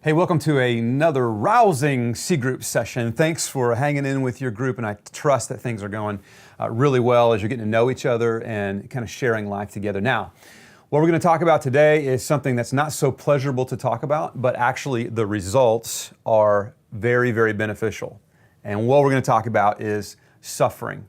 Hey, welcome to another rousing C Group session. Thanks for hanging in with your group, and I trust that things are going really well as you're getting to know each other and kind of sharing life together. Now, what we're going to talk about today is something that's not so pleasurable to talk about, but actually the results are very, very beneficial. And what we're going to talk about is suffering.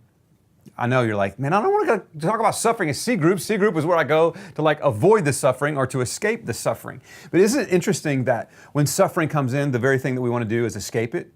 I know you're like, man, I don't want to talk about suffering at C Group. C Group is where I go to avoid the suffering or to escape the suffering. But isn't it interesting that when suffering comes in, the very thing that we want to do is escape it?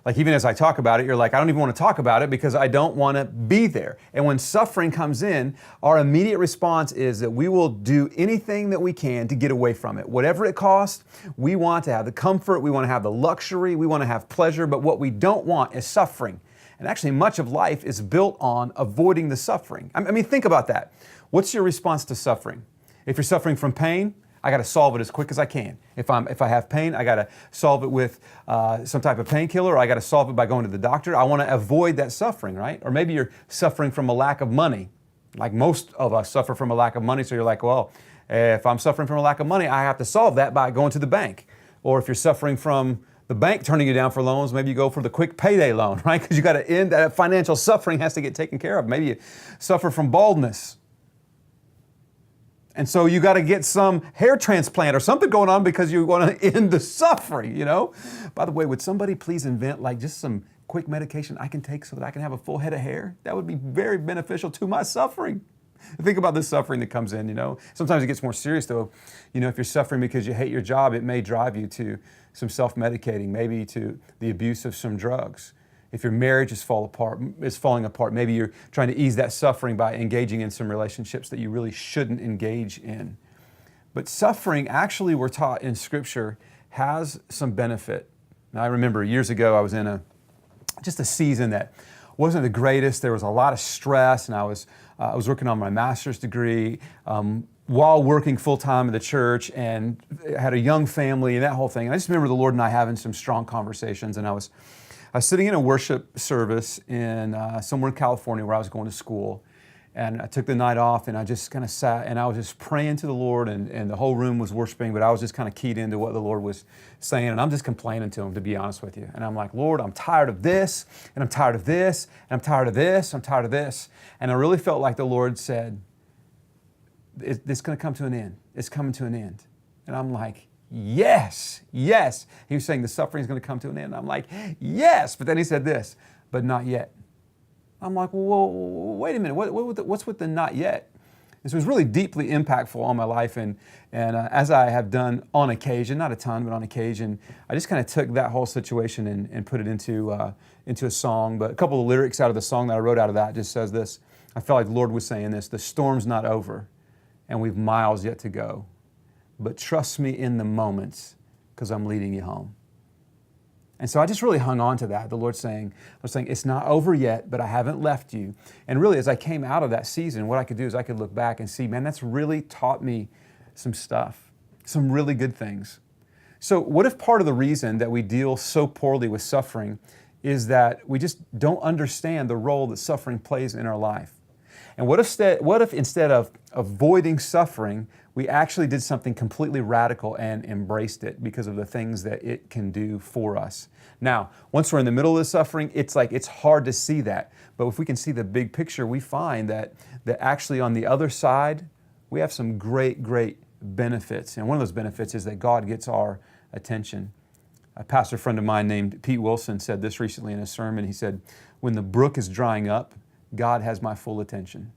Like even as I talk about it, you're like, I don't even want to talk about it because I don't want to be there. And when suffering comes in, our immediate response is that we will do anything that we can to get away from it. Whatever it costs, we want to have the comfort, we want to have the luxury, we want to have pleasure, but what we don't want is suffering. And actually, much of life is built on avoiding the suffering. I mean, think about that. What's your response to suffering? If you're suffering from pain, I got to solve it as quick as I can. If I have pain, I got to solve it with some type of painkiller, or I got to solve it by going to the doctor. I want to avoid that suffering, right? Or maybe you're suffering from a lack of money. Like most of us suffer from a lack of money, so you're like, well, if I'm suffering from a lack of money, I have to solve that by going to the bank. Or if you're suffering from the bank turning you down for loans, maybe you go for the quick payday loan, right? Because you got to end that financial suffering has to get taken care of. Maybe you suffer from baldness. And so you got to get some hair transplant or something going on because you want to end the suffering, you know? By the way, would somebody please invent just some quick medication I can take so that I can have a full head of hair? That would be very beneficial to my suffering. Think about the suffering that comes in, you know. Sometimes it gets more serious though. You know, if you're suffering because you hate your job, it may drive you to some self-medicating, maybe to the abuse of some drugs. If your marriage is falling apart, maybe you're trying to ease that suffering by engaging in some relationships that you really shouldn't engage in. But suffering, actually, we're taught in Scripture, has some benefit. Now, I remember years ago, I was in just a season that wasn't the greatest. There was a lot of stress, and I was working on my master's degree while working full-time in the church, and had a young family and that whole thing. And I just remember the Lord and I having some strong conversations, and I was sitting in a worship service in somewhere in California where I was going to school, and I took the night off, and I just kind of sat, and I was just praying to the Lord, and the whole room was worshiping, but I was just kind of keyed into what the Lord was saying, and I'm just complaining to Him, to be honest with you. And I'm like, Lord, I'm tired of this, and I'm tired of this, and I'm tired of this, I'm tired of this. And I really felt like the Lord said, it's going to come to an end. It's coming to an end. And I'm like, yes, yes. He was saying the suffering is going to come to an end. I'm like, yes. But then He said this, but not yet. I'm like, well, wait a minute. What's with the not yet? This was really deeply impactful on my life. And as I have done on occasion, not a ton, but on occasion, I just kind of took that whole situation and put it into a song. But a couple of lyrics out of the song that I wrote out of that just says this. I felt like the Lord was saying this: the storm's not over, and we've miles yet to go. But trust me in the moments, because I'm leading you home. And so I just really hung on to that. The Lord saying, it's not over yet, but I haven't left you. And really, as I came out of that season, what I could do is I could look back and see, man, that's really taught me some stuff, some really good things. So what if part of the reason that we deal so poorly with suffering is that we just don't understand the role that suffering plays in our life? And what if instead of avoiding suffering, we actually did something completely radical and embraced it because of the things that it can do for us? Now, once we're in the middle of the suffering, it's hard to see that. But if we can see the big picture, we find that actually on the other side, we have some great, great benefits. And one of those benefits is that God gets our attention. A pastor friend of mine named Pete Wilson said this recently in a sermon. He said, when the brook is drying up, God has my full attention.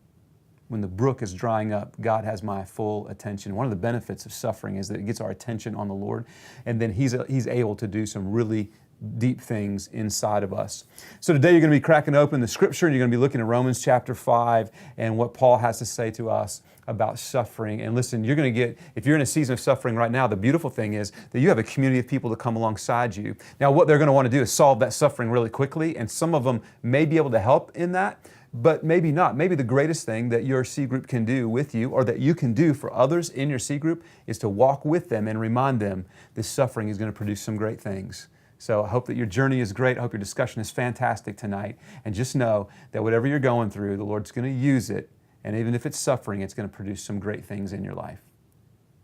When the brook is drying up, God has my full attention. One of the benefits of suffering is that it gets our attention on the Lord, and then He's able to do some really deep things inside of us. So today you're going to be cracking open the Scripture, and you're going to be looking at Romans chapter 5 and what Paul has to say to us about suffering. And listen, you're going to get, if you're in a season of suffering right now, the beautiful thing is that you have a community of people to come alongside you. Now, what they're going to want to do is solve that suffering really quickly, and some of them may be able to help in that, but maybe not. Maybe the greatest thing that your C group can do with you, or that you can do for others in your C group, is to walk with them and remind them this suffering is going to produce some great things. So I hope that your journey is great. I hope your discussion is fantastic tonight. And just know that whatever you're going through, the Lord's going to use it. And even if it's suffering, it's going to produce some great things in your life.